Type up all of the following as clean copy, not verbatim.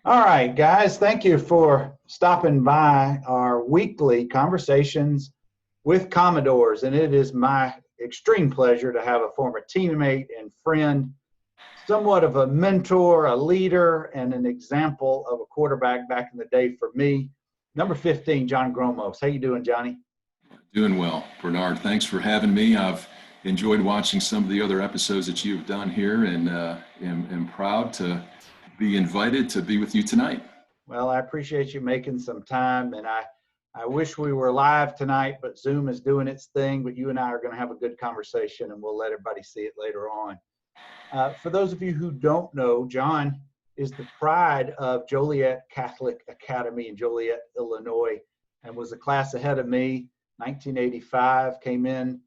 All right, guys, thank you for stopping by our weekly conversations with Commodores. And it is my extreme pleasure to have a former teammate and friend, somewhat of a mentor, a leader, and an example of a quarterback back in the day for me. Number 15, John Gromos. How you doing, Johnny? Doing well, Bernard. Thanks for having me. I've enjoyed watching some of the other episodes that you've done here, and am proud to be invited to be with you tonight. Well, I appreciate you making some time, and I wish we were live tonight, but Zoom is doing its thing. But you and I are going to have a good conversation, and we'll let everybody see it later on. For those of you who don't know, John is the pride of Joliet Catholic Academy in Joliet, Illinois, and was a class ahead of me. 1985 came in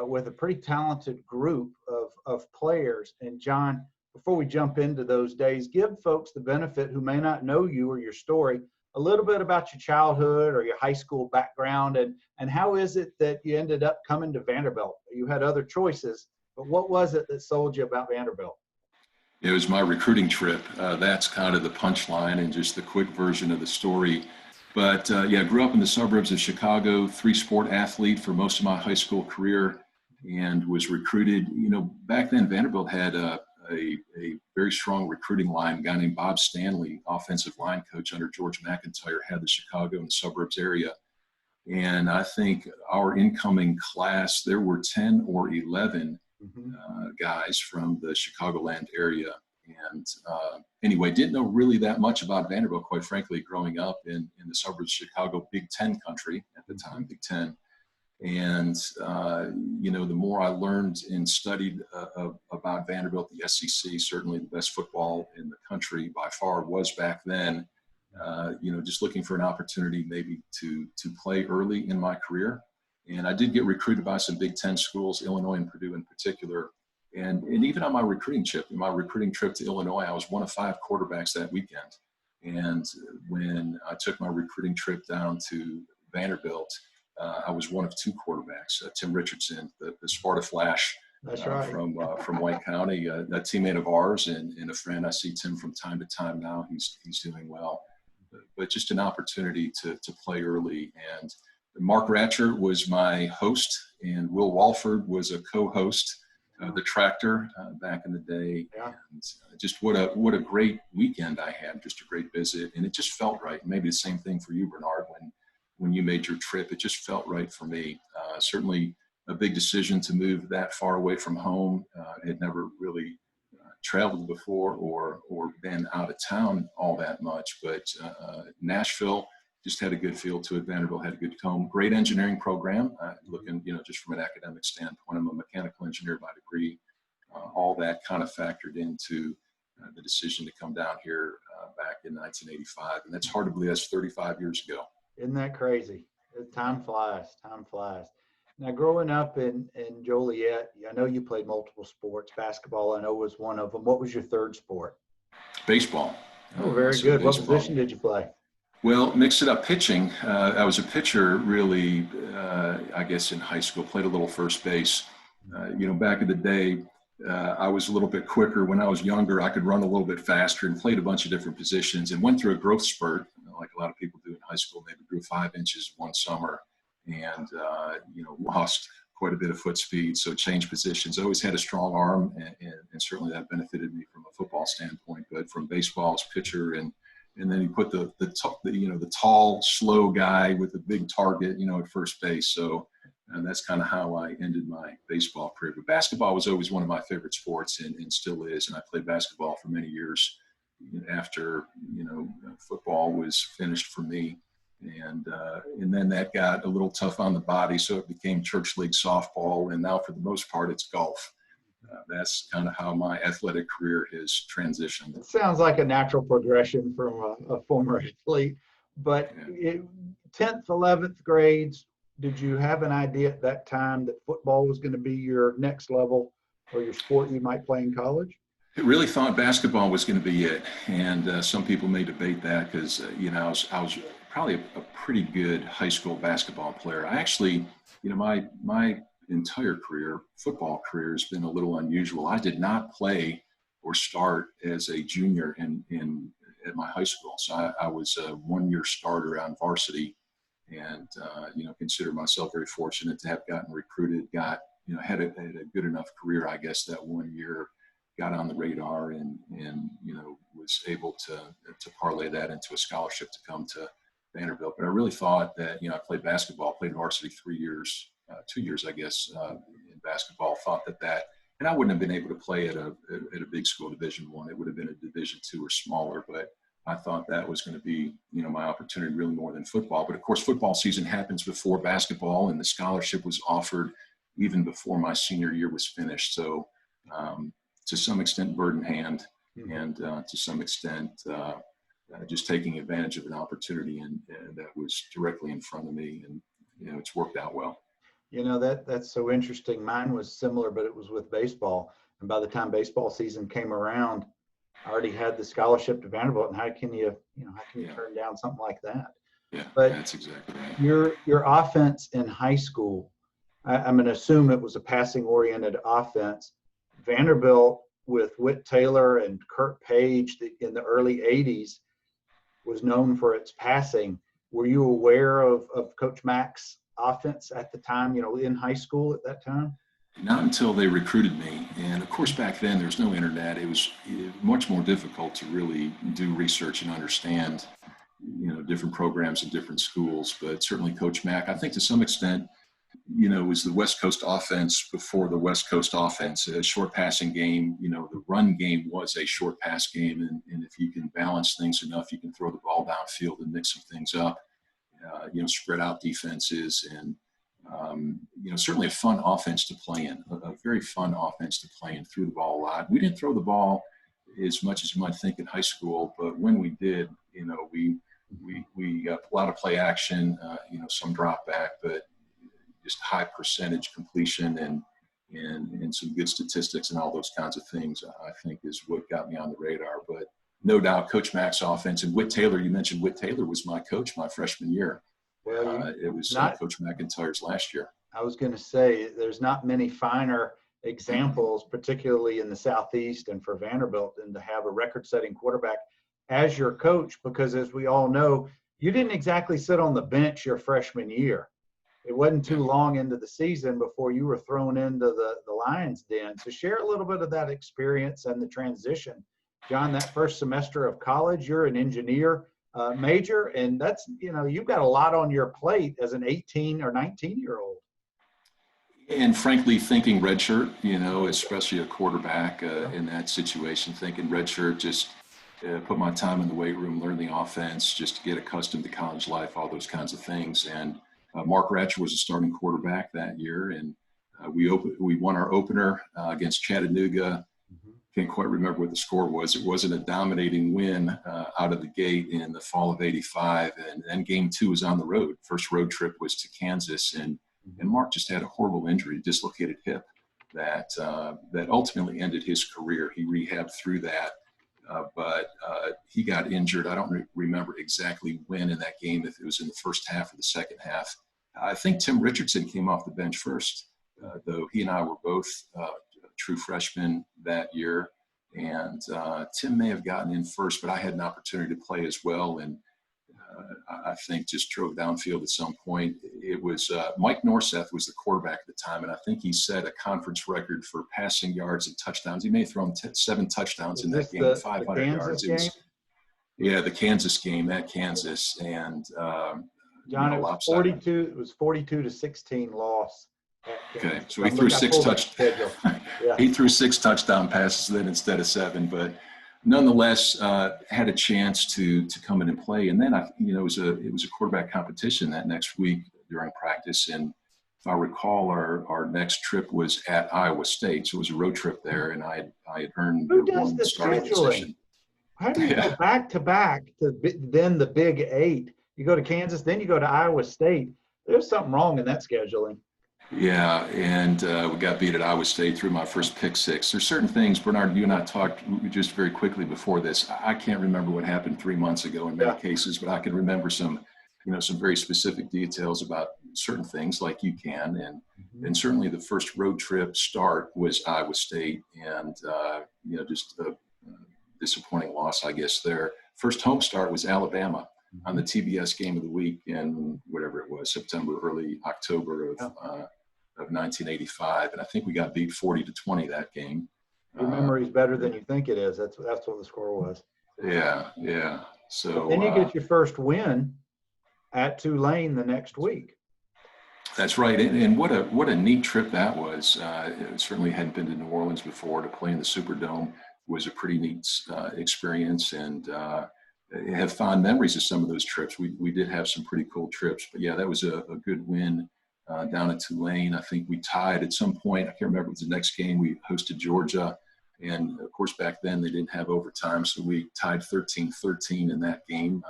with a pretty talented group of players. And John, before we jump into those days, give folks the benefit who may not know you or your story a little bit about your childhood or your high school background, and how is it that you ended up coming to Vanderbilt? You had other choices, but what was it that sold you about Vanderbilt? It was my recruiting trip. That's kind of the punchline and just the quick version of the story. But yeah, grew up in the suburbs of Chicago, three-sport athlete for most of my high school career, and was recruited. Back then Vanderbilt had a very strong recruiting line. A guy named Bob Stanley, offensive line coach under George MacIntyre, had the Chicago and suburbs area. And I think our incoming class, there were 10 or 11 guys from the Chicagoland area. And anyway, didn't know really that much about Vanderbilt, quite frankly, growing up in the suburbs of Chicago, Big Ten country at the time, Big Ten. And, the more I learned and studied about Vanderbilt, the SEC, certainly the best football in the country by far was back then, just looking for an opportunity maybe to play early in my career. And I did get recruited by some Big Ten schools, Illinois and Purdue in particular. And even on my recruiting trip to Illinois, I was one of 5 quarterbacks that weekend. And when I took my recruiting trip down to Vanderbilt, I was one of 2 quarterbacks. Tim Richardson, the Sparta Flash, That's right. from White County, a teammate of ours and a friend. I see Tim from time to time now. He's doing well. But just an opportunity to play early. And Mark Ratcher was my host, and Will Walford was a co-host. The Tractor back in the day. Yeah. And just what a great weekend I had, just a great visit. And it just felt right. Maybe the same thing for you, Bernard, when you made your trip, it just felt right for me. Certainly a big decision to move that far away from home. Had never really traveled before or been out of town all that much, but Nashville just had a good feel to it. Vanderbilt had a good home. Great engineering program. Looking, just from an academic standpoint, I'm a mechanical engineer by degree. All that kind of factored into the decision to come down here back in 1985. And that's hard to believe. That's 35 years ago. Isn't that crazy? Time flies. Time flies. Now, growing up in Joliet, I know you played multiple sports. Basketball, I know, was one of them. What was your third sport? Baseball. Oh, very good. What position did you play? Well, mixed it up. Pitching. I was a pitcher, really, I guess, in high school. Played a little first base. Back in the day, I was a little bit quicker. When I was younger, I could run a little bit faster and played a bunch of different positions and went through a growth spurt, like a lot of people do in high school. Maybe grew 5 inches one summer and, lost quite a bit of foot speed. So changed positions. I always had a strong arm, and certainly that benefited me from a football standpoint. But from baseball as pitcher, and then you put the tall, slow guy with a big target, at first base. So, and that's kind of how I ended my baseball career. But basketball was always one of my favorite sports, and still is. And I played basketball for many years after, football was finished for me. And then that got a little tough on the body, so it became church league softball. And now for the most part, it's golf. That's kind of how my athletic career has transitioned. It sounds like a natural progression from a former athlete. But 10th, 11th grades, did you have an idea at that time that football was going to be your next level or your sport you might play in college? I really thought basketball was going to be it. And some people may debate that because, I was probably a pretty good high school basketball player. I actually, my entire football career has been a little unusual. I did not play or start as a junior in at my high school. So I was a 1-year starter on varsity, and consider myself very fortunate to have gotten recruited, had a good enough career, I guess, that 1 year, got on the radar, and was able to parlay that into a scholarship to come to Vanderbilt. But I really thought that, I played basketball, played varsity 3 years, 2 years, I guess, in basketball. Thought that, and I wouldn't have been able to play at a big school, Division I. It would have been a Division II or smaller, but I thought that was going to be, my opportunity really more than football. But of course, football season happens before basketball, and the scholarship was offered even before my senior year was finished. So to some extent, bird in hand, and to some extent, just taking advantage of an opportunity and that was directly in front of me, and it's worked out well. That's so interesting. Mine was similar, but it was with baseball. And by the time baseball season came around, I already had the scholarship to Vanderbilt. And how can you turn down something like that? Yeah, but that's exactly right. Your offense in high school, I'm going to assume it was a passing-oriented offense. Vanderbilt with Whit Taylor and Kurt Page in the early 80s was known for its passing. Were you aware of Coach Mack's offense at the time, in high school at that time? Not until they recruited me. And of course, back then there was no internet. It was much more difficult to really do research and understand, different programs in different schools. But certainly Coach Mack, I think to some extent, was the West Coast offense before the West Coast offense, a short passing game. The run game was a short pass game. And if you can balance things enough, you can throw the ball downfield and mix some things up, spread out defenses, and, certainly a fun offense to play in, a very fun offense to play in, threw the ball a lot. We didn't throw the ball as much as you might think in high school, but when we did, we got a lot of play action, some drop back, but just high percentage completion and some good statistics and all those kinds of things, I think is what got me on the radar. But no doubt Coach Mack's offense, and Whit Taylor, you mentioned Whit Taylor was my coach my freshman year. Well, it was Coach MacIntyre's last year. I was going to say, there's not many finer examples, particularly in the Southeast and for Vanderbilt, than to have a record-setting quarterback as your coach, because as we all know, you didn't exactly sit on the bench your freshman year. It wasn't too long into the season before you were thrown into the Lions' den. So share a little bit of that experience and the transition. John, that first semester of college, you're an engineer major, and that's, you've got a lot on your plate as an 18 or 19-year-old. And frankly, thinking redshirt, especially a quarterback in that situation, thinking redshirt, just put my time in the weight room, learn the offense, just to get accustomed to college life, all those kinds of things. And Mark Ratcher was a starting quarterback that year, and we won our opener against Chattanooga. Can't quite remember what the score was. It wasn't a dominating win out of the gate in the fall of '85, and then game 2 was on the road. First road trip was to Kansas, and Mark just had a horrible injury, dislocated hip, that ultimately ended his career. He rehabbed through that, but he got injured. I don't remember exactly when in that game, if it was in the first half or the second half. I think Tim Richardson came off the bench first, though he and I were both true freshmen that year. And Tim may have gotten in first, but I had an opportunity to play as well. And I think just drove downfield at some point. It was Mike Norseth was the quarterback at the time, and I think he set a conference record for passing yards and touchdowns. He may have thrown 7 touchdowns in that game, 500 yards. It was, the Kansas game at Kansas, and John, it was 42. It was 42-16 loss. Okay, so he threw 6 touchdowns. Yeah. He threw 6 touchdown passes then instead of 7, but nonetheless had a chance to come in and play. And then it was a quarterback competition that next week during practice. And if I recall, our next trip was at Iowa State, so it was a road trip there, and I had earned the starting position. How do you go back to back to then the Big 8? You go to Kansas, then you go to Iowa State. There's something wrong in that scheduling. Yeah, and we got beat at Iowa State through my first pick 6. There's certain things, Bernard, you and I talked just very quickly before this. I can't remember what happened 3 months ago in many cases, but I can remember some very specific details about certain things like you can. And certainly the first road trip start was Iowa State, and, just a disappointing loss, I guess, there. first home start was Alabama on the TBS game of the week in whatever it was, September, early October of 1985. And I think we got beat 40-20 that game. Your memory's better than you think it is. That's what the score was. Yeah. So but then you get your first win at Tulane the next week. That's right. And what a neat trip that was. Certainly hadn't been to New Orleans before. To play in the Superdome was a pretty neat experience, and have fond memories of some of those trips. We did have some pretty cool trips, but yeah, that was a good win down at Tulane. I think we tied at some point. I can't remember. It was the next game. We hosted Georgia, and of course back then they didn't have overtime, so we tied 13-13 in that game.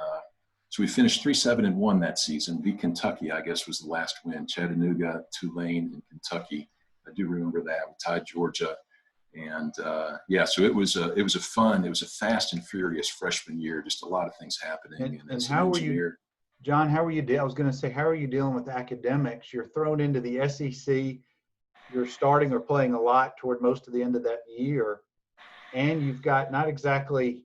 So we finished 3-7-1 that season. Beat Kentucky, I guess, was the last win. Chattanooga, Tulane, and Kentucky. I do remember that. We tied Georgia. And so it was a fast and furious freshman year. Just a lot of things happening. And how were you, John? How were you? I was going to say, how are you dealing with academics? You're thrown into the SEC. You're starting or playing a lot toward most of the end of that year, and you've got not exactly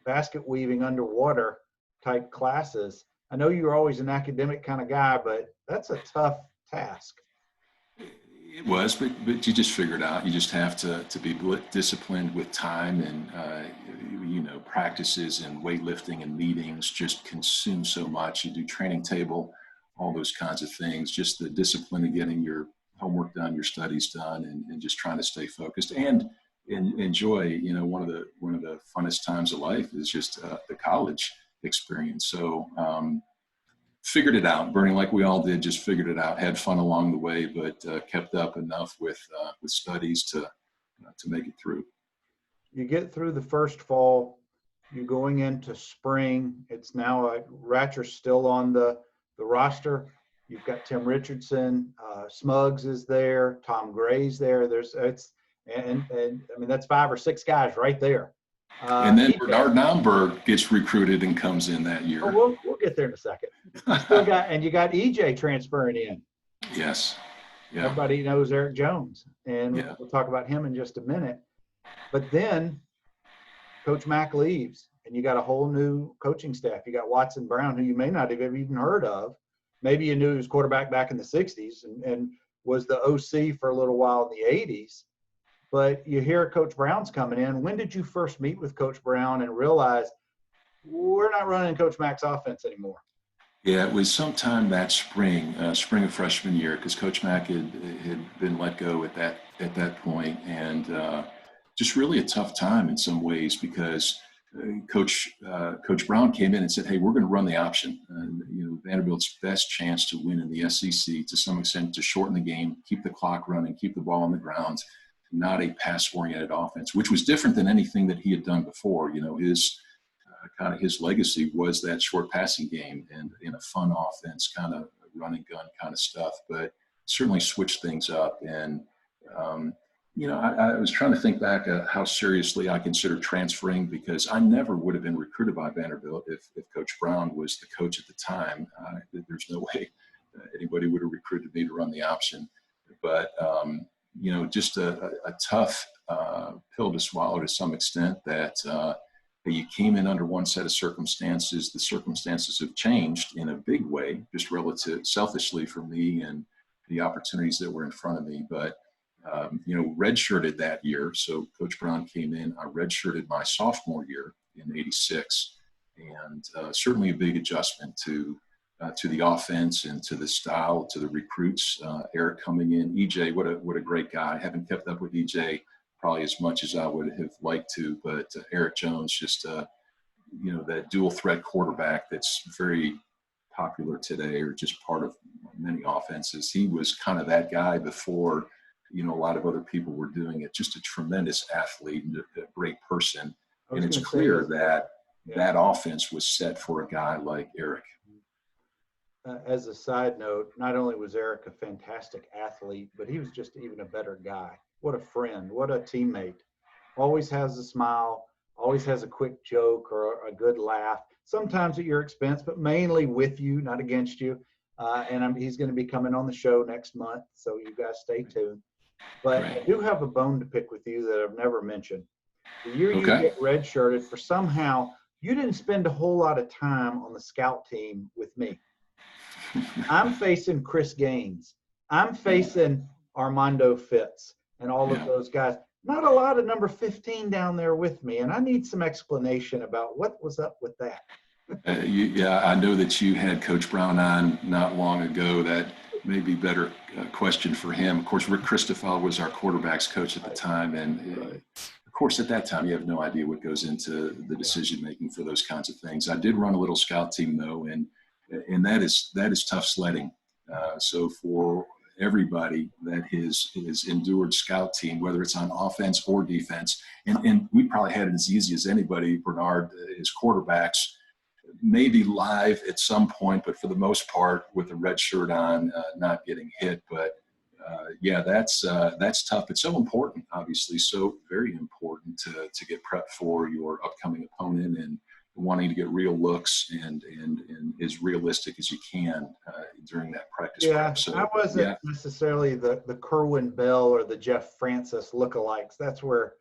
basket weaving underwater type classes. I know you're always an academic kind of guy, but that's a tough task. It was, but you just figure it out. You just have to be disciplined with time, and practices and weightlifting and meetings just consume so much. You do training table, all those kinds of things. Just the discipline of getting your homework done, your studies done, and just trying to stay focused and enjoy. One of the funnest times of life is just the college experience. So figured it out, Bernie, like we all did, just figured it out, had fun along the way, but kept up enough with studies to make it through. You get through the first fall, you're going into spring. It's now Ratcher's still on the roster. You've got Tim Richardson, Smuggs is there, Tom Gray's there. And I mean, that's 5 or 6 guys right there. And then Bernard Naumburg gets recruited and comes in that year. Oh, we'll get there in a second. You got EJ transferring in. Yes. Yeah. Everybody knows Eric Jones, and yeah. We'll talk about him in just a minute. But then Coach Mack leaves, and you got a whole new coaching staff. You got Watson Brown, who you may not have even heard of. Maybe you knew he was quarterback back in the 60s and was the OC for a little while in the 80s. But you hear Coach Brown's coming in. When did you first meet with Coach Brown and realize we're not running Coach Mack's offense anymore? Yeah, it was sometime that spring of freshman year, because Coach Mack had been let go at that point, and just really a tough time in some ways, because Coach Brown came in and said, "Hey, we're going to run the option. Vanderbilt's best chance to win in the SEC, to some extent, to shorten the game, keep the clock running, keep the ball on the ground." Not a pass-oriented offense, which was different than anything that he had done before. His legacy was that short passing game and in a fun offense, kind of run and gun kind of stuff, but certainly switched things up. And, I was trying to think back how seriously I considered transferring, because I never would have been recruited by Vanderbilt if Coach Brown was the coach at the time. There's no way anybody would have recruited me to run the option. But, just a tough pill to swallow to some extent, that you came in under one set of circumstances. The circumstances have changed in a big way, just relative selfishly for me and the opportunities that were in front of me. But, redshirted that year. So Coach Brown came in, I redshirted my sophomore year in '86, and certainly a big adjustment to the offense and to the style, to the recruits. Eric coming in, EJ, what a great guy. I haven't kept up with EJ probably as much as I would have liked to, but Eric Jones, just that dual threat quarterback that's very popular today, or just part of many offenses. He was kind of that guy before a lot of other people were doing it. Just a tremendous athlete and a great person, and it's clear that offense was set for a guy like Eric. As a side note, not only was Eric a fantastic athlete, but he was just even a better guy. What a friend, what a teammate. Always has a smile, always has a quick joke or a good laugh, sometimes at your expense, but mainly with you, not against you. He's going to be coming on the show next month, so you guys stay tuned. But I do have a bone to pick with you that I've never mentioned. The year you get redshirted, for somehow you didn't spend a whole lot of time on the scout team with me. I'm facing Chris Gaines. I'm facing Armando Fitz and all of Yeah. those guys. Not a lot of number 15 down there with me. And I need some explanation about what was up with that. Yeah, I know that you had Coach Brown on not long ago. That may be better question for him. Of course, Rick Christophel was our quarterbacks coach at the time. And of course, at that time, you have no idea what goes into the decision making for those kinds of things. I did run a little scout team though, and that is tough sledding. So for everybody that has endured scout team, whether it's on offense or defense, and we probably had it as easy as anybody, Bernard, as quarterbacks, maybe live at some point, but for the most part with a red shirt on, not getting hit. But yeah, that's tough. It's so important, obviously, so very important to get prepped for your upcoming opponent and wanting to get real looks and as realistic as you can during that practice prep. So I wasn't necessarily the Kerwin Bell or the Jeff Francis lookalikes. That's where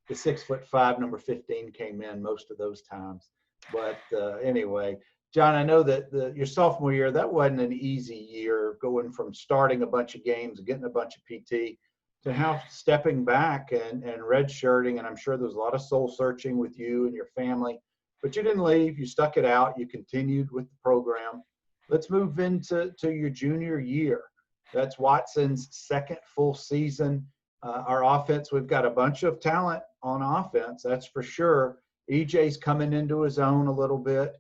the 6'5" number 15 came in most of those times. But anyway, John, I know that your sophomore year, that wasn't an easy year, going from starting a bunch of games and getting a bunch of PT to now stepping back and redshirting. And I'm sure there was a lot of soul searching with you and your family. But you didn't leave. You stuck it out. You continued with the program. Let's move into your junior year. That's Watson's second full season. Our offense, we've got a bunch of talent on offense, that's for sure. EJ's coming into his own a little bit.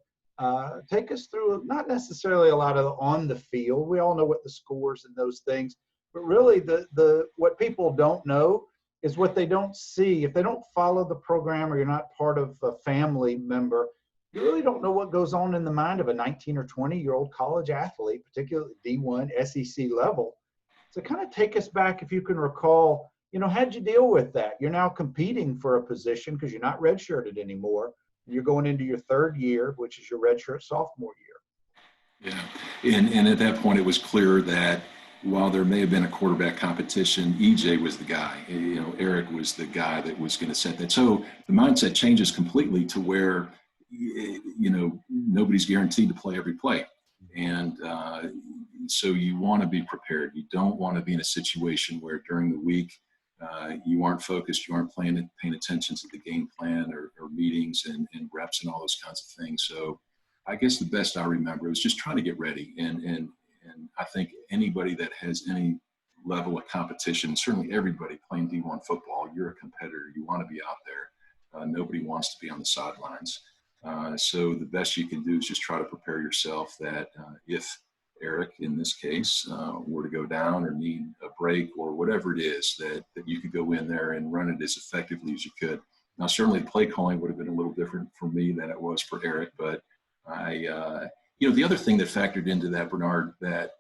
Take us through, not necessarily a lot of on the field. We all know what the scores and those things, but really the what people don't know is what they don't see. If they don't follow the program or you're not part of a family member, you really don't know what goes on in the mind of a 19 or 20-year-old college athlete, particularly D1 SEC level. So kind of take us back, if you can recall, how'd you deal with that? You're now competing for a position because you're not redshirted anymore. You're going into your third year, which is your redshirt sophomore year. Yeah, and at that point, it was clear that while there may have been a quarterback competition, EJ was the guy. Eric was the guy that was going to set that. So the mindset changes completely to where, nobody's guaranteed to play every play. And so you want to be prepared. You don't want to be in a situation where during the week you aren't focused, you aren't paying attention to the game plan or meetings and reps and all those kinds of things. So I guess the best I remember was just trying to get ready. And I think anybody that has any level of competition, certainly everybody playing D1 football, you're a competitor. You want to be out there. Nobody wants to be on the sidelines. So the best you can do is just try to prepare yourself that if Eric, in this case, were to go down or need a break or whatever it is, that you could go in there and run it as effectively as you could. Now, certainly the play calling would have been a little different for me than it was for Eric, but the other thing that factored into that, Bernard, that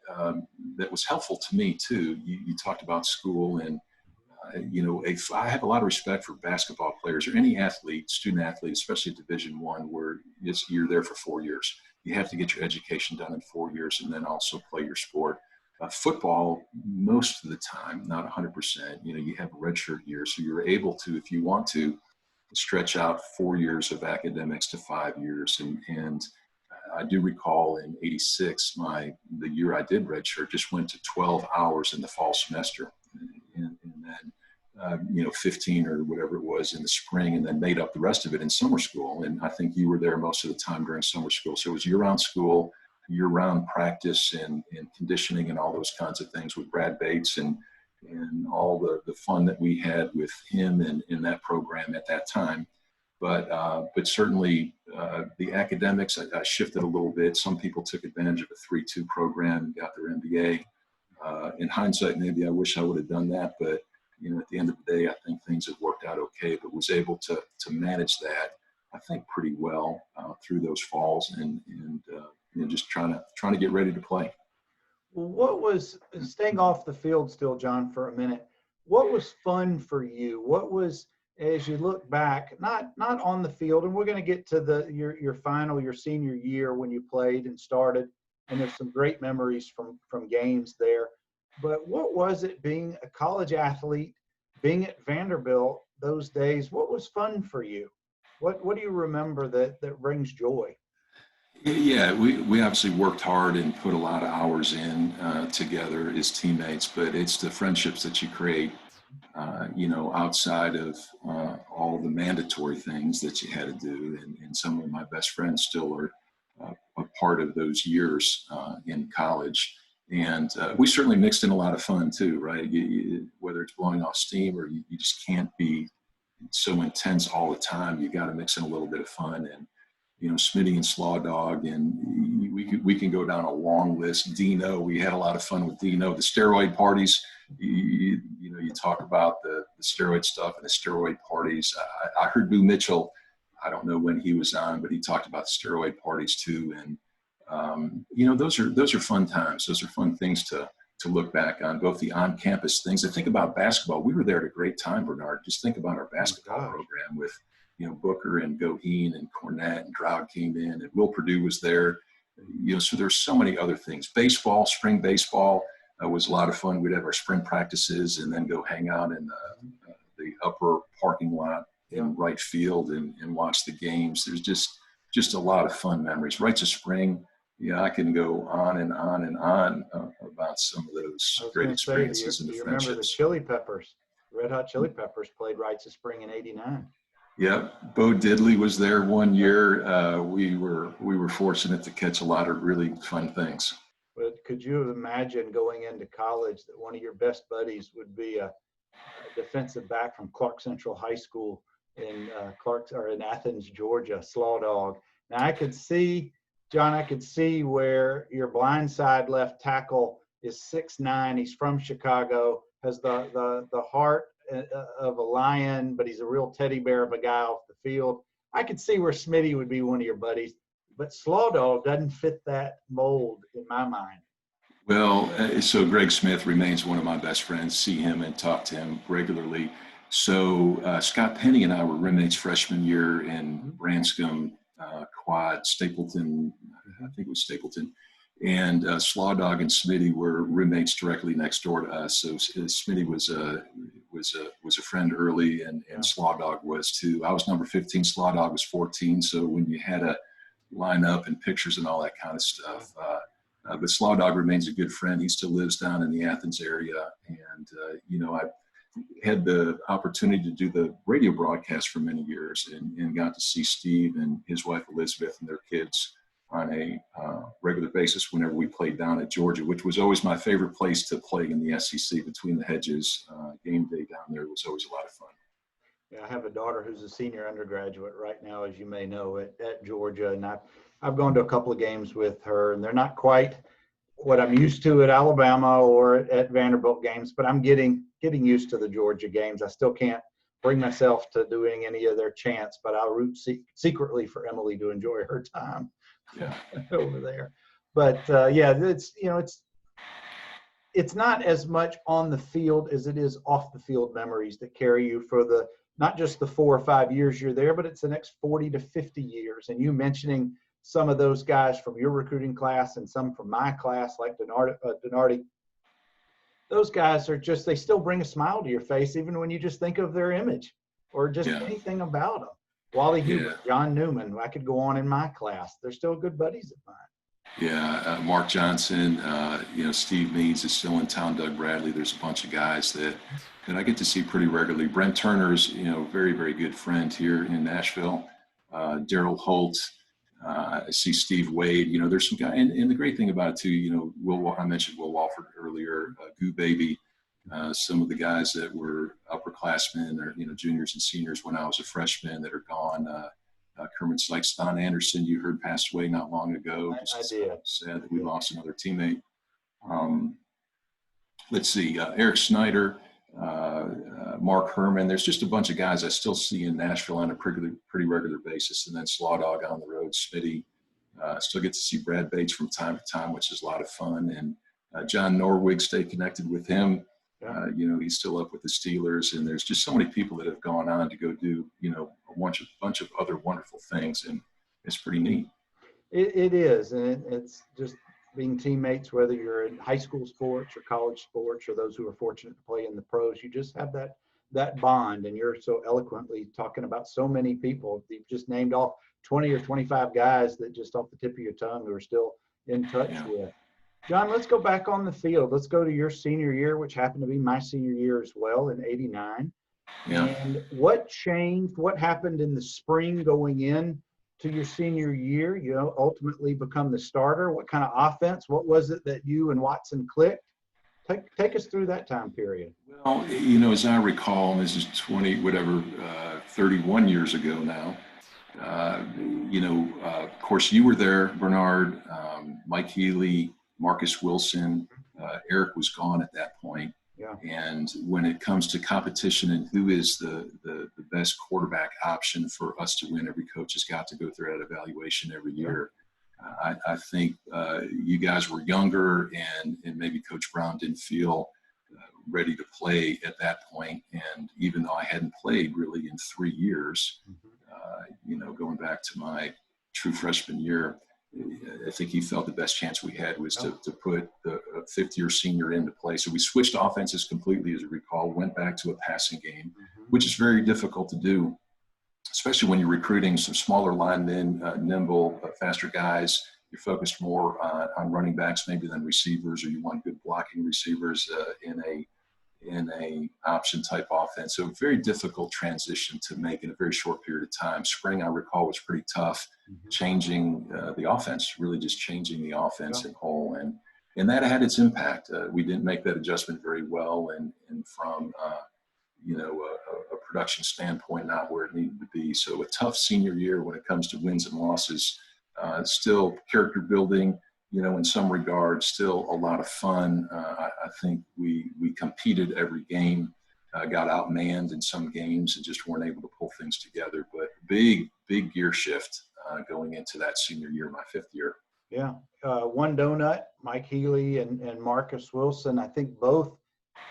was helpful to me too, you talked about school and, I have a lot of respect for basketball players or any athlete, student athlete, especially Division I, where you're there for 4 years. You have to get your education done in 4 years and then also play your sport. Football, most of the time, not 100%, you have a redshirt year, so you're able to, if you want to, stretch out 4 years of academics to 5 years. And I do recall in '86, the year I did redshirt, just went to 12 hours in the fall semester, and then 15 or whatever it was in the spring, and then made up the rest of it in summer school. And I think you were there most of the time during summer school. So it was year-round school, year-round practice and conditioning and all those kinds of things with Brad Bates and all the fun that we had with him and in that program at that time. But certainly the academics, I shifted a little bit. Some people took advantage of a 3-2 program and got their MBA. In hindsight, maybe I wish I would have done that, but at the end of the day, I think things have worked out okay, but was able to manage that, I think, pretty well through those falls and just trying to get ready to play. Well, what was, staying off the field still, John, for a minute, what was fun for you? What was, as you look back, not on the field, and we're going to get to your senior year when you played and started, and there's some great memories from games there. But what was it being a college athlete, being at Vanderbilt those days? What was fun for you? What do you remember that brings joy? Yeah, we obviously worked hard and put a lot of hours in together as teammates, but it's the friendships that you create, outside of all the mandatory things that you had to do. And some of my best friends still are a part of those years in college. And we certainly mixed in a lot of fun too, right? Whether it's blowing off steam or you just can't be so intense all the time. You got to mix in a little bit of fun. And Smitty and Slaw Dog, and we can go down a long list. Dino, we had a lot of fun with Dino. The steroid parties, you talk about the steroid stuff and the steroid parties. I heard Boo Mitchell, I don't know when he was on, but he talked about the steroid parties too. And those are fun times. Those are fun things to look back on, both the on-campus things. I think about basketball. We were there at a great time, Bernard. Just think about our basketball program with Booker and Goheen and Cornette and Drought came in, and Will Perdue was there. So there's so many other things. Baseball, spring baseball was a lot of fun. We'd have our spring practices and then go hang out in the upper parking lot in right field and watch the games. There's just a lot of fun memories. Rites of Spring. I can go on and on and on about some of those great experiences and the friendships. Remember the Chili Peppers, Red Hot Chili Peppers played Rites of Spring in '89. Yep, Bo Diddley was there one year. We were fortunate to catch a lot of really fun things. But could you imagine going into college that one of your best buddies would be a defensive back from Clark Central High School in in Athens, Georgia, Slaw Dog? Now I could see, John, where your blindside left tackle is 6'9". He's from Chicago, has the heart of a lion, but he's a real teddy bear of a guy off the field. I could see where Smitty would be one of your buddies, but Slaw Dog doesn't fit that mold in my mind. Well, so Greg Smith remains one of my best friends. See him and talk to him regularly. So Scott Penny and I were roommates freshman year in Branscombe, Quad, Stapleton. I think it was Stapleton. And Slaw Dog and Smitty were roommates directly next door to us. So Smitty was a friend early, and Slaw Dog was too. I was number 15. Slaw Dog was 14. So when you had a line up and pictures and all that kind of stuff, but Slaw Dog remains a good friend. He still lives down in the Athens area, and I had the opportunity to do the radio broadcast for many years, and got to see Steve and his wife Elizabeth and their kids on a regular basis whenever we played down at Georgia, which was always my favorite place to play in the SEC. Between the hedges, game day down there was always a lot of fun. Yeah, I have a daughter who's a senior undergraduate right now, as you may know, at Georgia, and I've gone to a couple of games with her, and they're not quite what I'm used to at Alabama or at Vanderbilt games, but I'm getting used to the Georgia games. I still can't bring myself to doing any of their chants, but I'll root secretly for Emily to enjoy her time over there. But it's not as much on the field as it is off the field memories that carry you for not just the 4 or 5 years you're there, but it's the next 40 to 50 years. And you mentioning some of those guys from your recruiting class and some from my class, like Donardi, those guys they still bring a smile to your face, even when you just think of their image or just anything about them. Wally Hubert, John Newman, I could go on in my class. They're still good buddies of mine. Yeah, Mark Johnson, Steve Meads is still in town, Doug Bradley. There's a bunch of guys that I get to see pretty regularly. Brent Turner's, very, very good friend here in Nashville. Daryl Holt, I see Steve Wade. There's some guys, and the great thing about it too, I mentioned Will Walford earlier, Goo Baby, some of the guys that were upperclassmen or juniors and seniors when I was a freshman that are gone. Kermit Sykes, Don Anderson, you heard passed away not long ago. I did. Sad that we lost another teammate. Let's see, Eric Snyder, Mark Herman. There's just a bunch of guys I still see in Nashville on a pretty regular basis. And then Slaw Dog on the road, Smitty. Still get to see Brad Bates from time to time, which is a lot of fun. And John Norwig, stay connected with him. He's still up with the Steelers, and there's just so many people that have gone on to go do, a bunch of other wonderful things, and it's pretty neat. It is, and it's just being teammates, whether you're in high school sports or college sports or those who are fortunate to play in the pros. You just have that bond, and you're so eloquently talking about so many people. You've just named off 20 or 25 guys that just off the tip of your tongue who are still in touch with. John, let's go back on the field. Let's go to your senior year, which happened to be my senior year as well in '89. Yeah. And what changed? What happened in the spring going in to your senior year? You know, ultimately become the starter. What kind of offense? What was it that you and Watson clicked? Take us through that time period. Well, you know, as I recall, this is 31 years ago now. You know, of course, you were there, Bernard, Mike Healy, Marcus Wilson. Eric was gone at that point. Yeah. And when it comes to competition and who is the best quarterback option for us to win, every coach has got to go through that evaluation every year. I think you guys were younger, and maybe Coach Brown didn't feel ready to play at that point. And even though I hadn't played really in 3 years, you know, going back to my true freshman year, I think he felt the best chance we had was to put a fifth-year senior into play. So we switched offenses completely, as you recall, went back to a passing game, which is very difficult to do, especially when you're recruiting some smaller linemen, nimble, faster guys. You're focused more on running backs maybe than receivers, or you want good blocking receivers in a option type offense. So very difficult transition to make in a very short period of time. Spring, I recall, was pretty tough, changing the offense, really just changing the offense in whole. And that had its impact. We didn't make that adjustment very well. And from, you know, a production standpoint, not where it needed to be. So a tough senior year when it comes to wins and losses, still character building, you know, in some regards, still a lot of fun. I think we competed every game, got outmanned in some games and just weren't able to pull things together. But big gear shift going into that senior year, my fifth year. Yeah. One donut, Mike Healy and Marcus Wilson, I think both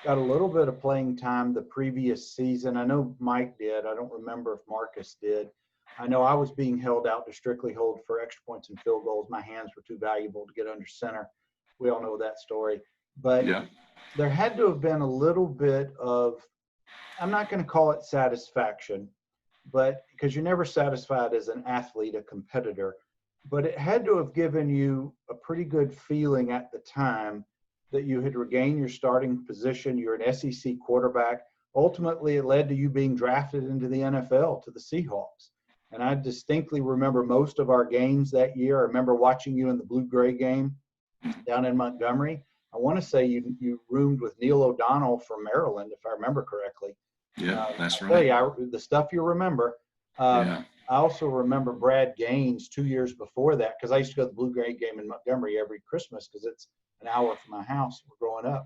got a little bit of playing time the previous season. I know Mike did. I don't remember if Marcus did. I know I was being held out to strictly hold for extra points and field goals. My hands were too valuable to get under center. We all know that story. But there had to have been a little bit of, I'm not going to call it satisfaction, but because you're never satisfied as an athlete, a competitor, but it had to have given you a pretty good feeling at the time that you had regained your starting position. You're an SEC quarterback. Ultimately, it led to you being drafted into the NFL, to the Seahawks. And I distinctly remember most of our games that year. I remember watching you in the blue-gray game down in Montgomery. I want to say you roomed with Neil O'Donnell from Maryland, if I remember correctly. Yeah, that's right. Tell you, the stuff you remember. I also remember Brad Gaines 2 years before that, because I used to go to the blue-gray game in Montgomery every Christmas because it's an hour from my house growing up.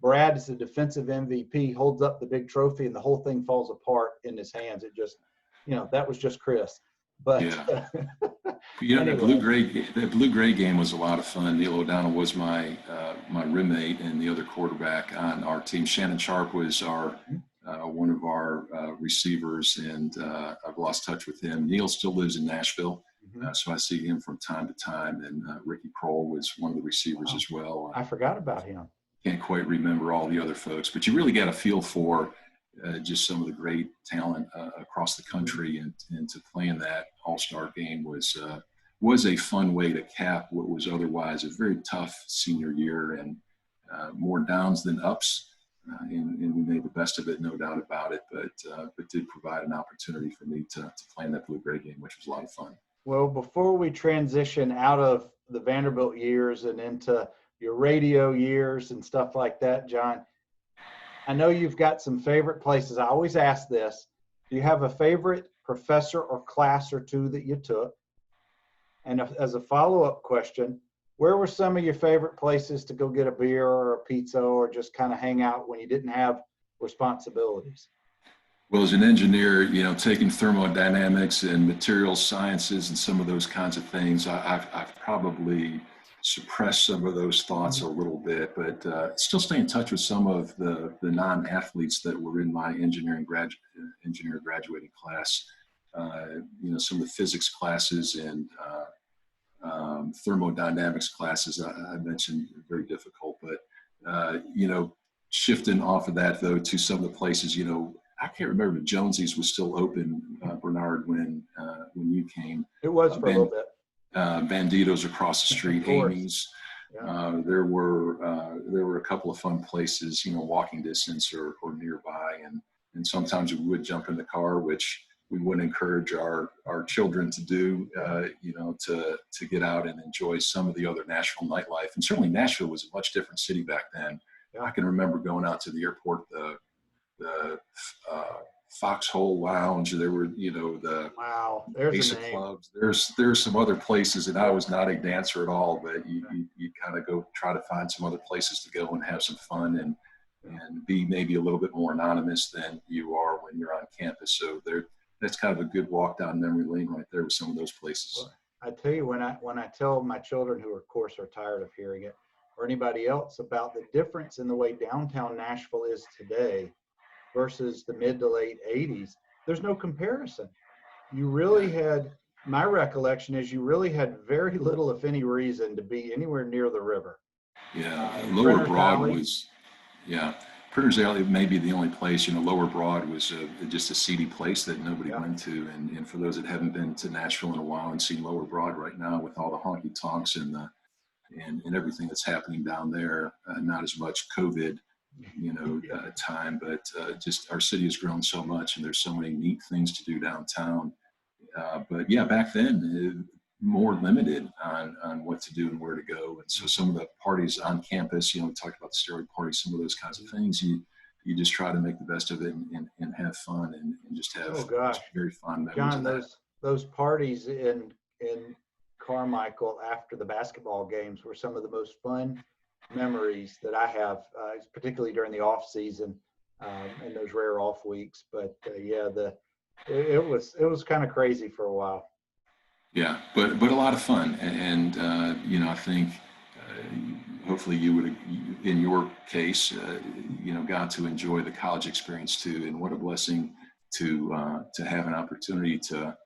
Brad is the defensive MVP, holds up the big trophy, and the whole thing falls apart in his hands. It just, you know, that was just Chris. But you know, anyway. that blue-gray game was a lot of fun. Neil O'Donnell was my roommate and the other quarterback on our team. Shannon Sharp was our one of our receivers, and I've lost touch with him. Neil still lives in Nashville, so I see him from time to time. And Ricky Kroll was one of the receivers as well. I forgot about him. Can't quite remember all the other folks, but you really got a feel for just some of the great talent across the country, and to play in that all-star game was a fun way to cap what was otherwise a very tough senior year, and more downs than ups. And we made the best of it, no doubt about it, but did provide an opportunity for me to play in that blue-gray game, which was a lot of fun. Well, before we transition out of the Vanderbilt years and into your radio years and stuff like that, John, I know you've got some favorite places. I always ask this. Do you have a favorite professor or class or two that you took? And as a follow-up question, where were some of your favorite places to go get a beer or a pizza or just kind of hang out when you didn't have responsibilities? Well, as an engineer, you know, taking thermodynamics and materials sciences and some of those kinds of things, I've probably suppressed some of those thoughts a little bit, but still stay in touch with some of the non-athletes that were in my engineer graduating class. You know, some of the physics classes and thermodynamics classes I mentioned, very difficult, but you know, shifting off of that though to some of the places, you know, I can't remember if Jonesy's was still open, Bernard, when you came. It was for a little bit. Banditos across the street, Of course. Amy's. Yeah. There were a couple of fun places, walking distance or nearby, and sometimes we would jump in the car, which we would encourage our children to do, to get out and enjoy some of the other Nashville nightlife. And certainly Nashville was a much different city back then. Yeah. I can remember going out to the airport, the Foxhole Lounge. There were, the there's Ace Clubs. There's some other places, and I was not a dancer at all, but you kind of go try to find some other places to go and have some fun and be maybe a little bit more anonymous than you are when you're on campus. So that's kind of a good walk down memory lane right there with some of those places. Well, I tell you, when I tell my children, who of course are tired of hearing it, or anybody else, about the difference in the way downtown Nashville is today versus the mid to late 80s, there's no comparison. You really had, my recollection is, you really had very little, if any, reason to be anywhere near the river. Yeah, Lower Broad was, Printer's Alley may be the only place. Lower Broad was just a seedy place that nobody went to. And for those that haven't been to Nashville in a while and seen Lower Broad right now with all the honky tonks and everything that's happening down there, not as much COVID, time, but just our city has grown so much and there's so many neat things to do downtown. But yeah, back then, more limited on what to do and where to go. And so some of the parties on campus, we talked about the steroid parties, some of those kinds of things, you just try to make the best of it and have fun and just have very fun memories. John, those parties in Carmichael after the basketball games were some of the most fun memories that I have, particularly during the off season and those rare off weeks. But it was kind of crazy for a while. Yeah, but a lot of fun, and I think hopefully you would, in your case, got to enjoy the college experience too, and what a blessing to have an opportunity to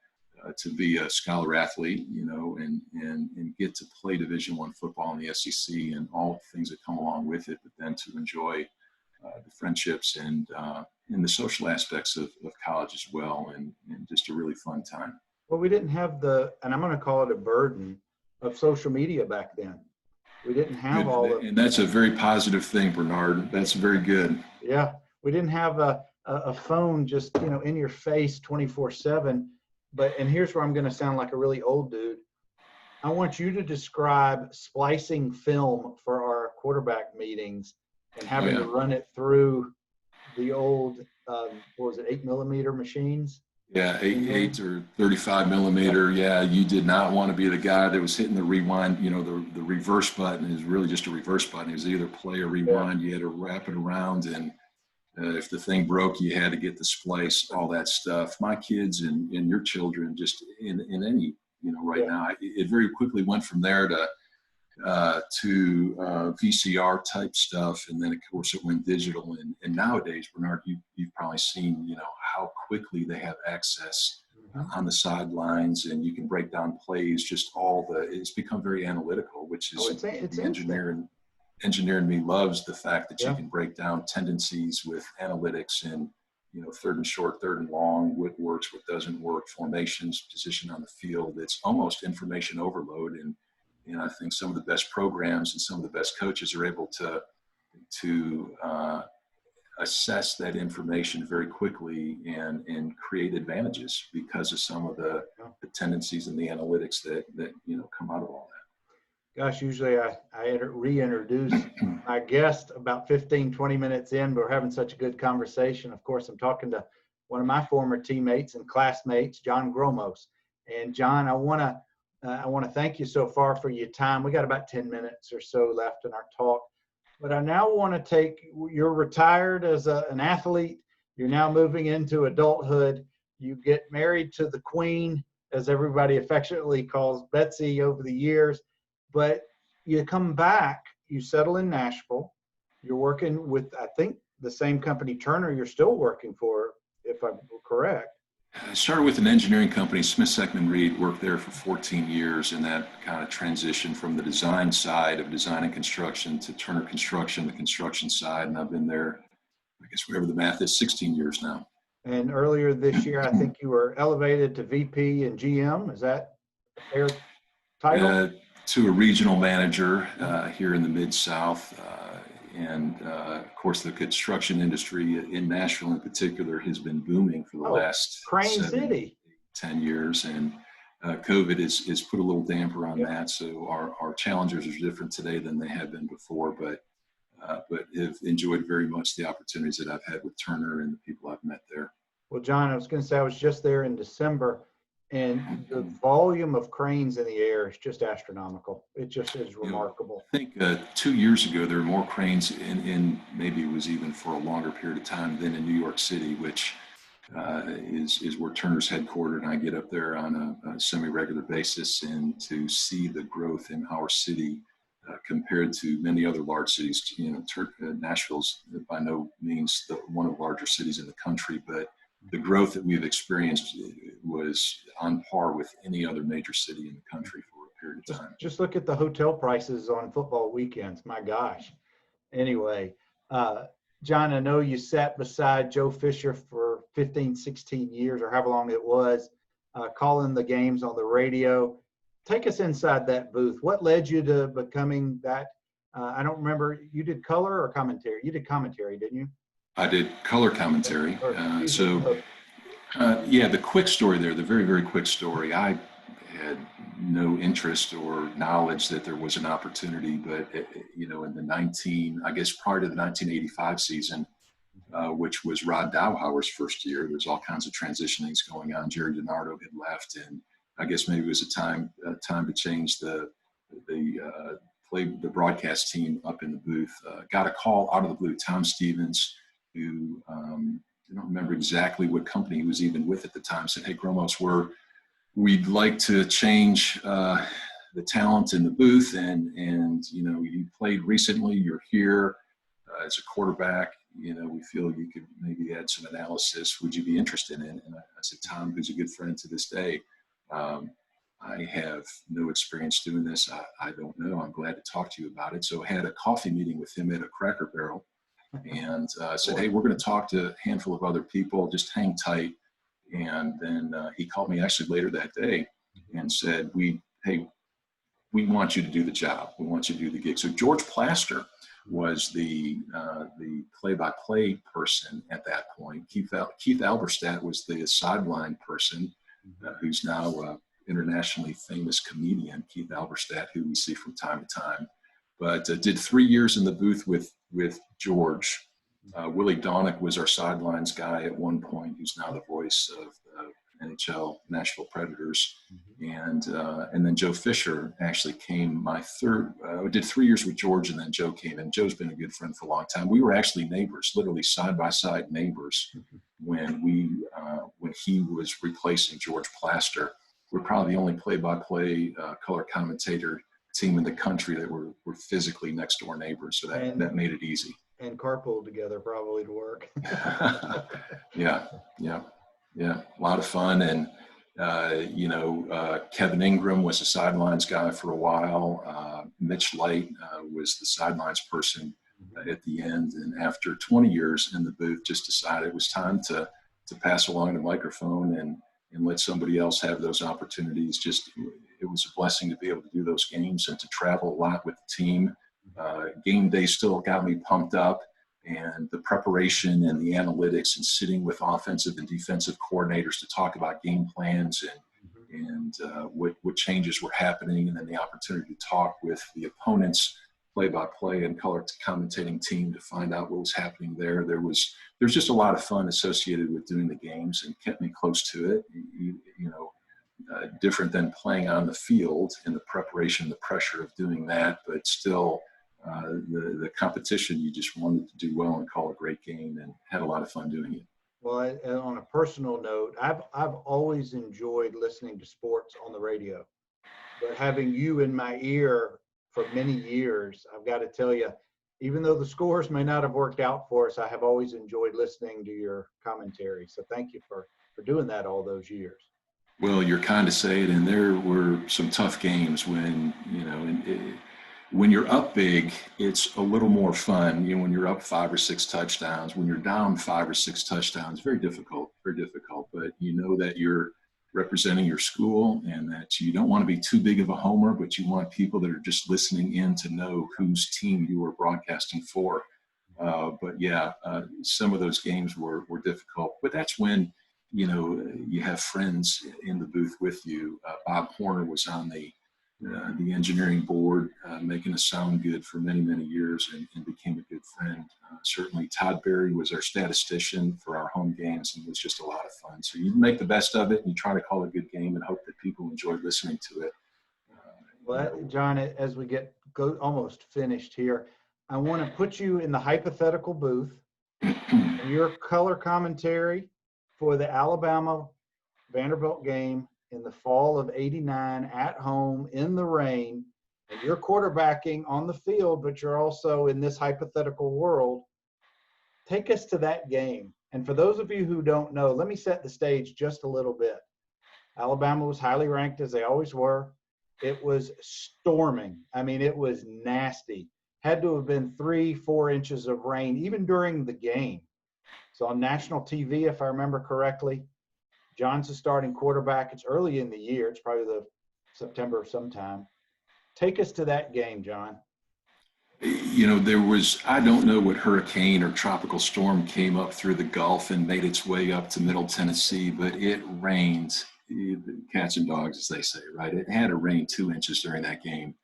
be a scholar athlete, and get to play Division I football in the SEC and all the things that come along with it, but then to enjoy the friendships and the social aspects of college as well, and just a really fun time. Well, we didn't have and I'm going to call it a burden of social media back then. We didn't have and that's a very positive thing, Bernard. That's very good. Yeah, we didn't have a phone just in your face 24/7. And here's where I'm going to sound like a really old dude. I want you to describe splicing film for our quarterback meetings and having to run it through the old 8mm machines. Yeah, 8 or 35 millimeter. Yeah, you did not want to be the guy that was hitting the rewind. The reverse button is really just a reverse button. It was either play or rewind. You had to wrap it around, and if the thing broke, you had to get the splice, all that stuff. My kids and your children, just in any, now, it very quickly went from there to VCR type stuff, and then of course it went digital. And nowadays, Bernard, you've probably seen how quickly they have access on the sidelines, and you can break down plays. Just it's become very analytical, which is the engineer in me loves the fact that you can break down tendencies with analytics and third and short, third and long, what works, what doesn't work, formations, position on the field. It's almost information overload, and I think some of the best programs and some of the best coaches are able to assess that information very quickly and create advantages because of some of the tendencies and the analytics that come out of all that. Gosh, usually I reintroduce my guest about 15, 20 minutes in, but we're having such a good conversation. Of course, I'm talking to one of my former teammates and classmates, John Gromos. And John, I want to thank you so far for your time. We got about 10 minutes or so left in our talk, but I now want to you're retired as an athlete. You're now moving into adulthood. You get married to the Queen, as everybody affectionately calls Betsy over the years, but you come back, you settle in Nashville. You're working with, I think, the same company, Turner, you're still working for, if I'm correct. I started with an engineering company, Smith Seckman Reed, worked there for 14 years, and that kind of transitioned from the design side of design and construction to Turner Construction, the construction side, and I've been there, I guess whatever the math is, 16 years now. And earlier this year, I think you were elevated to VP and GM. Is that a fair title? To a regional manager here in the Mid-South. And of course, the construction industry in Nashville in particular has been booming for the last Crane City. 10 years. And COVID has put a little damper on that. So our challenges are different today than they have been before, but have enjoyed very much the opportunities that I've had with Turner and the people I've met there. Well, John, I was going to say, I was just there in December, and the volume of cranes in the air is just astronomical. It just is remarkable. I think 2 years ago, there were more cranes in maybe it was even for a longer period of time than in New York City, which is where Turner's headquartered. And I get up there on a semi-regular basis, and to see the growth in our city compared to many other large cities. Nashville's by no means one of the larger cities in the country, but the growth that we've experienced was on par with any other major city in the country for a period of time. Just look at the hotel prices on football weekends. My gosh. Anyway, John, I know you sat beside Joe Fisher for 15, 16 years or however long it was, calling the games on the radio. Take us inside that booth. What led you to becoming that? I don't remember, you did color or commentary? You did commentary, didn't you? I did color commentary. The quick story there, the very, very quick story, I had no interest or knowledge that there was an opportunity, but in the prior to the 1985 season, which was Rod Dowhauer's first year, there's all kinds of transitionings going on. Jerry DiNardo had left, and I guess maybe it was a time to change the broadcast team up in the booth. Got a call out of the blue. Tom Stevens, who I don't remember exactly what company he was even with at the time, said, "Hey, Gromos, we'd like to change the talent in the booth, and you played recently. You're here as a quarterback. We feel you could maybe add some analysis. Would you be interested in it?" And I said, "Tom, who's a good friend to this day, I have no experience doing this. I don't know. I'm glad to talk to you about it." So I had a coffee meeting with him at a Cracker Barrel, and said, "Hey, we're going to talk to a handful of other people. Just hang tight." And then he called me actually later that day and said, we want you to do the job. We want you to do the gig. So George Plaster was the play-by-play person at that point. Keith Alberstadt was the sideline person, who's now internationally famous comedian, Keith Alberstadt, who we see from time to time. But did 3 years in the booth with George. Willie Donick was our sidelines guy at one point, who's now the voice of the NHL Nashville Predators. And then Joe Fisher actually came my third. I did 3 years with George, and then Joe came in. Joe's been a good friend for a long time. We were actually neighbors, literally side-by-side neighbors, when he was replacing George Plaster. We're probably the only play-by-play color commentator team in the country that were physically next door neighbors, so that made it easy. And carpool together probably to work. Yeah, a lot of fun. And Kevin Ingram was the sidelines guy for a while. Mitch Light was the sidelines person at the end, and after 20 years in the booth, just decided it was time to pass along the microphone and let somebody else have those opportunities. It was a blessing to be able to do those games and to travel a lot with the team. Game day still got me pumped up, and the preparation and the analytics and sitting with offensive and defensive coordinators to talk about game plans and what changes were happening, and then the opportunity to talk with the opponent's play-by-play and color commentating team to find out what was happening there. There's just a lot of fun associated with doing the games, and kept me close to it. Different than playing on the field and the preparation, the pressure of doing that, but still the competition, you just wanted to do well and call a great game, and had a lot of fun doing it. Well, on a personal note, I've always enjoyed listening to sports on the radio, but having you in my ear for many years, I've got to tell you, even though the scores may not have worked out for us, I have always enjoyed listening to your commentary. So thank you for doing that all those years. Well, you're kind to say it, and there were some tough games when, when you're up big, it's a little more fun. When you're up 5 or 6 touchdowns, when you're down 5 or 6 touchdowns, very difficult You know that you're representing your school and that you don't want to be too big of a homer, but you want people that are just listening in to know whose team you are broadcasting for. But yeah, some of those games were difficult, but that's when, you have friends in the booth with you. Bob Horner was on the engineering board, making us sound good for many, many years, and became a good friend. Certainly Todd Berry was our statistician for our home games, and it was just a lot of fun. So you make the best of it and you try to call a good game and hope that people enjoy listening to it. Well, John, as we go almost finished here, I want to put you in the hypothetical booth. Your color commentary for the Alabama Vanderbilt game in the fall of '89 at home in the rain, and you're quarterbacking on the field, but you're also in this hypothetical world. Take us to that game. And for those of you who don't know, let me set the stage just a little bit. Alabama was highly ranked, as they always were. It was storming. I mean, it was nasty. Had to have been 3-4 inches of rain, even during the game. So on national TV, if I remember correctly, John's the starting quarterback. It's early in the year. It's probably the September sometime. Take us to that game, John. There was, I don't know what hurricane or tropical storm came up through the Gulf and made its way up to Middle Tennessee, but it rained, cats and dogs, as they say, right? It had to rain 2 inches during that game.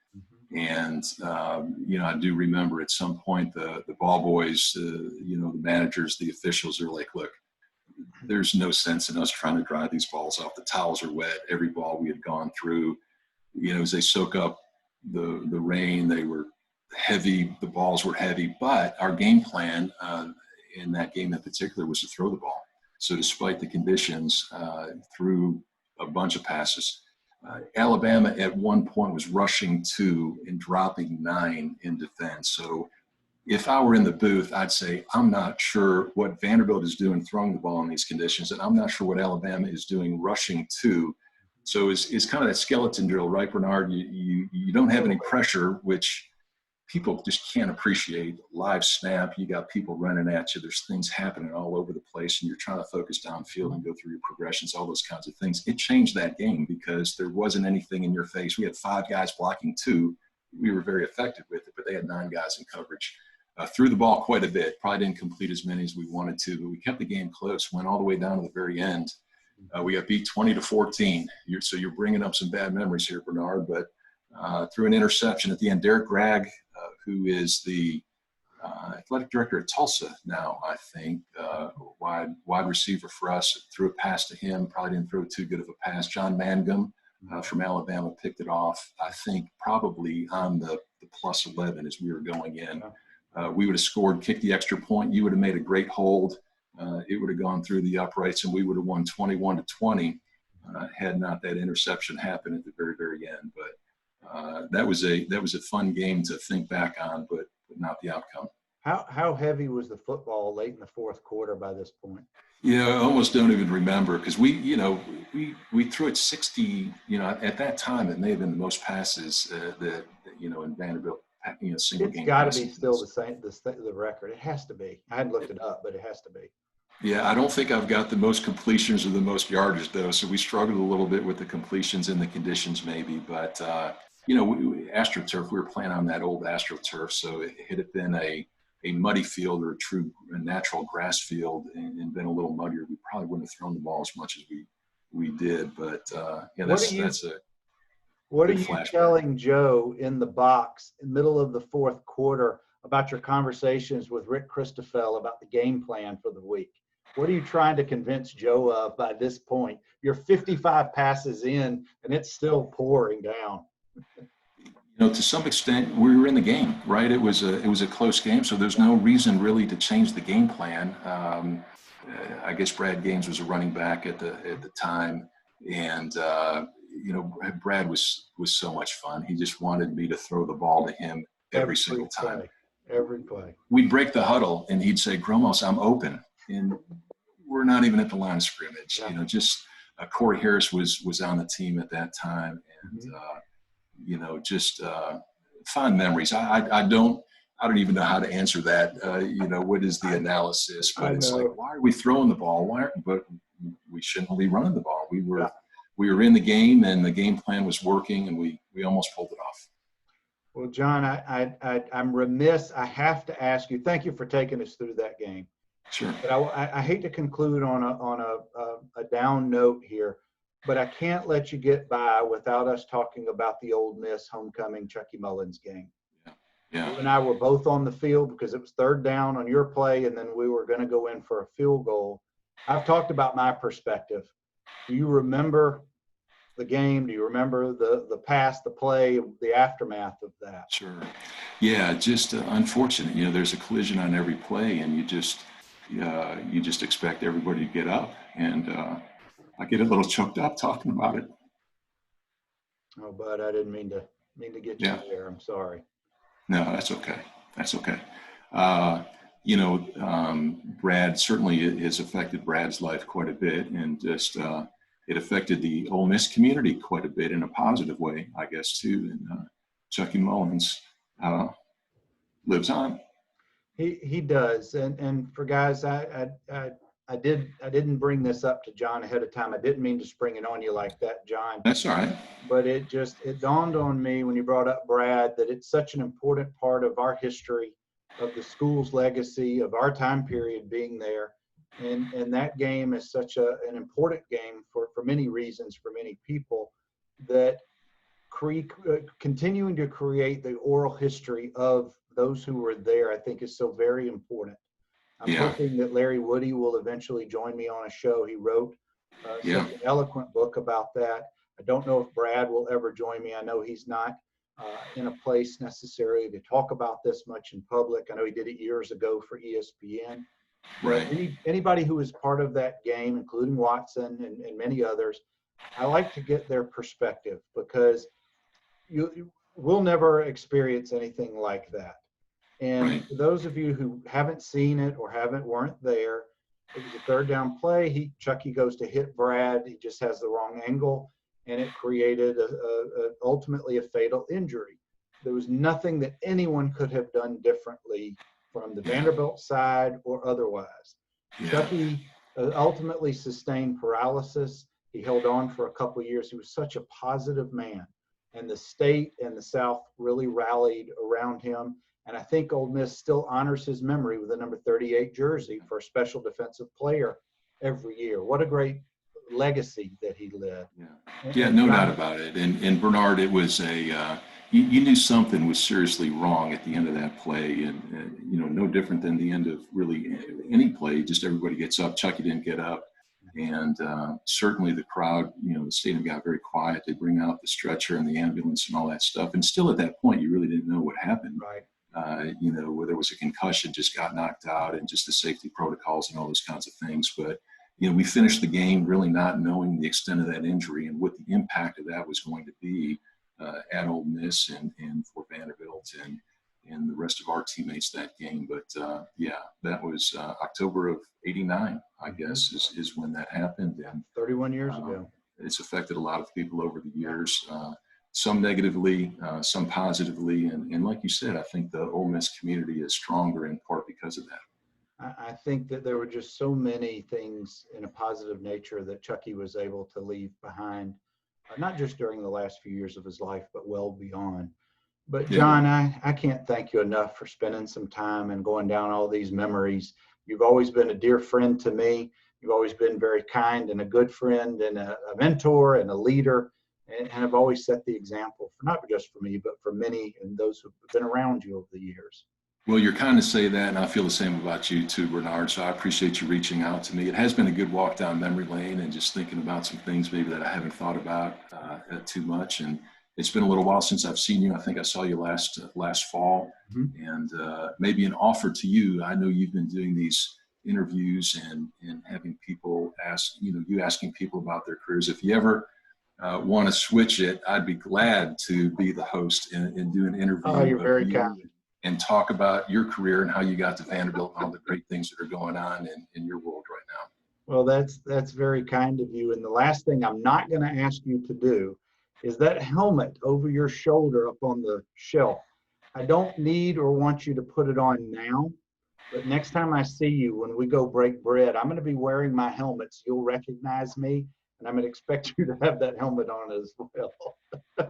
And, I do remember at some point the ball boys, the managers, the officials are like, look, there's no sense in us trying to dry these balls off. The towels are wet. Every ball we had gone through, as they soak up the rain, they were heavy. The balls were heavy. But our game plan in that game in particular was to throw the ball. So despite the conditions, threw a bunch of passes. Alabama at one point was rushing 2 and dropping 9 in defense. So if I were in the booth, I'd say, I'm not sure what Vanderbilt is doing throwing the ball in these conditions, and I'm not sure what Alabama is doing rushing 2. So it's kind of that skeleton drill, right, Bernard? You don't have any pressure, which people just can't appreciate. Live snap, you got people running at you. There's things happening all over the place, and you're trying to focus downfield and go through your progressions, all those kinds of things. It changed that game because there wasn't anything in your face. We had 5 guys blocking 2. We were very effective with it, but they had 9 guys in coverage. Threw the ball quite a bit. Probably didn't complete as many as we wanted to, but we kept the game close, went all the way down to the very end. We got beat 20-14. So you're bringing up some bad memories here, Bernard, but threw an interception at the end. Derek Gregg, who is the athletic director at Tulsa now, I think, wide receiver for us, threw a pass to him, probably didn't throw too good of a pass. John Mangum from Alabama picked it off, I think probably on the plus 11 as we were going in. We would have scored, kicked the extra point. You would have made a great hold. It would have gone through the uprights, and we would have won 21-20 had not that interception happened at the very, very end. But that was a fun game to think back on, but not the outcome. How heavy was the football late in the fourth quarter by this point? I almost don't even remember because we threw it 60. At that time it may have been the most passes that in Vanderbilt. Single it's game. It's got to be still the same, the record. It has to be. I hadn't looked it up, but it has to be. Yeah, I don't think I've got the most completions or the most yardage though. So we struggled a little bit with the completions and the conditions maybe, but AstroTurf, we were playing on that old AstroTurf. So it had been a muddy field or a natural grass field and been a little muddier. We probably wouldn't have thrown the ball as much as we did, but what are you telling Joe in the box in the middle of the fourth quarter about your conversations with Rick Christophel about the game plan for the week? What are you trying to convince Joe of by this point? You're 55 passes in, and it's still pouring down. To some extent, we were in the game, right? It was a close game, so there's no reason really to change the game plan. I guess Brad Gaines was a running back at the time, and Brad was so much fun. He just wanted me to throw the ball to him every single time. Every play. We'd break the huddle, and he'd say, "Gromos, I'm open," and we're not even at the line of scrimmage. Yeah. Just Corey Harris was on the team at that time, and just fond memories. I don't even know how to answer that. What is the analysis? But it's like, why are we throwing the ball? But we shouldn't be running the ball. We Yeah. were in the game, and the game plan was working, and we almost pulled it off. Well, John, I'm remiss. I have to ask you. Thank you for taking us through that game. Sure. But I hate to conclude on a down note here, but I can't let you get by without us talking about the Ole Miss homecoming Chucky Mullins game. Yeah. You and I were both on the field because it was third down on your play, and then we were going to go in for a field goal. I've talked about my perspective. Do you remember the game? Do you remember the pass, the play, the aftermath of that? Sure. Yeah, just unfortunate. There's a collision on every play, and you just expect everybody to get up. And I get a little choked up talking about it. Oh, bud, I didn't mean to get you there. I'm sorry. No, that's okay. That's okay. Brad certainly has affected Brad's life quite a bit, and just it affected the Ole Miss community quite a bit in a positive way, I guess, too. And Chucky Mullins lives on. He does, and for guys, I didn't bring this up to John ahead of time. I didn't mean to spring it on you like that, John. That's all right. But it dawned on me when you brought up Brad that it's such an important part of our history, of the school's legacy, of our time period being there. And that game is such an important game for many reasons, for many people, that continuing to create the oral history of those who were there, I think, is so very important. I'm hoping that Larry Woody will eventually join me on a show. He wrote such an eloquent book about that. I don't know if Brad will ever join me. I know he's not in a place necessarily to talk about this much in public. I know he did it years ago for ESPN. Right. Anybody who was part of that game, including Watson and many others, I like to get their perspective, because we'll never experience anything like that. And for those of you who haven't seen it or weren't there, it was a third down play. Chucky goes to hit Brad. He just has the wrong angle, and it created ultimately a fatal injury. There was nothing that anyone could have done differently from the Vanderbilt side or otherwise. Chucky ultimately sustained paralysis. He held on for a couple of years. He was such a positive man, and the state and the South really rallied around him. And I think Ole Miss still honors his memory with a number 38 jersey for a special defensive player every year. What a great legacy that he led. Yeah, no doubt about it. And Bernard, it was you knew something was seriously wrong at the end of that play, and no different than the end of really any play. Just everybody gets up. Chucky didn't get up, and certainly the crowd, the stadium got very quiet. They bring out the stretcher and the ambulance and all that stuff, and still at that point, you really didn't know what happened. Right. Whether it was a concussion, just got knocked out, and just the safety protocols and all those kinds of things. But we finished the game really not knowing the extent of that injury and what the impact of that was going to be at Ole Miss and for Vanderbilt and the rest of our teammates that game. But that was October of '89, I guess, is when that happened. And 31 years ago. It's affected a lot of people over the years, some negatively, some positively. And like you said, I think the Ole Miss community is stronger in part because of that. I think that there were just so many things in a positive nature that Chucky was able to leave behind, not just during the last few years of his life, but well beyond. But John, I can't thank you enough for spending some time and going down all these memories. You've always been a dear friend to me. You've always been very kind and a good friend and a mentor and a leader, and have always set the example for not just for me, but for many and those who've been around you over the years. Well, you're kind to say that, and I feel the same about you too, Bernard. So I appreciate you reaching out to me. It has been a good walk down memory lane and just thinking about some things maybe that I haven't thought about too much. And it's been a little while since I've seen you. I think I saw you last fall, and maybe an offer to you. I know you've been doing these interviews and having people ask, you asking people about their careers. If you ever want to switch it, I'd be glad to be the host and do an interview. Oh, you're very kind. And talk about your career and how you got to Vanderbilt and all the great things that are going on in your world right now. Well, that's very kind of you. And the last thing I'm not going to ask you to do is that helmet over your shoulder up on the shelf. I don't need or want you to put it on now, But next time I see you, when we go break bread, I'm going to be wearing my helmet, so you'll recognize me, and I'm going to expect you to have that helmet on as well.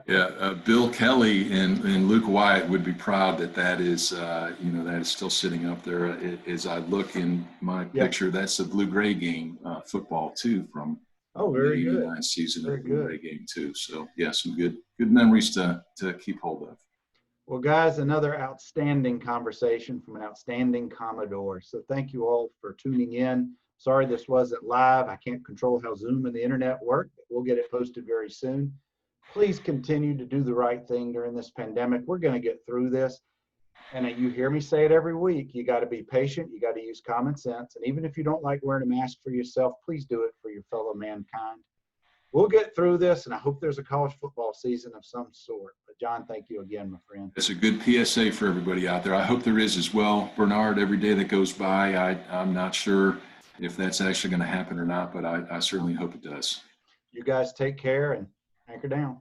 Yeah, Bill Kelly and Luke Wyatt would be proud that that is, that is still sitting up there. As I look in my Yeah. picture, that's a Blue-Gray game football too from Oh, the very good. 89 season of Very the Blue-Gray good. game too. So yeah, some good memories to keep hold of. Well, guys, another outstanding conversation from an outstanding Commodore. So thank you all for tuning in. Sorry this wasn't live. I can't control how Zoom and the internet work, but we'll get it posted very soon. Please continue to do the right thing during this pandemic. We're going to get through this. And you hear me say it every week. You got to be patient. You got to use common sense. And even if you don't like wearing a mask for yourself, please do it for your fellow mankind. We'll get through this, and I hope there's a college football season of some sort. But John, thank you again, my friend. It's a good PSA for everybody out there. I hope there is as well. Bernard, every day that goes by, I'm not sure if that's actually going to happen or not, but I certainly hope it does. You guys take care and anchor down.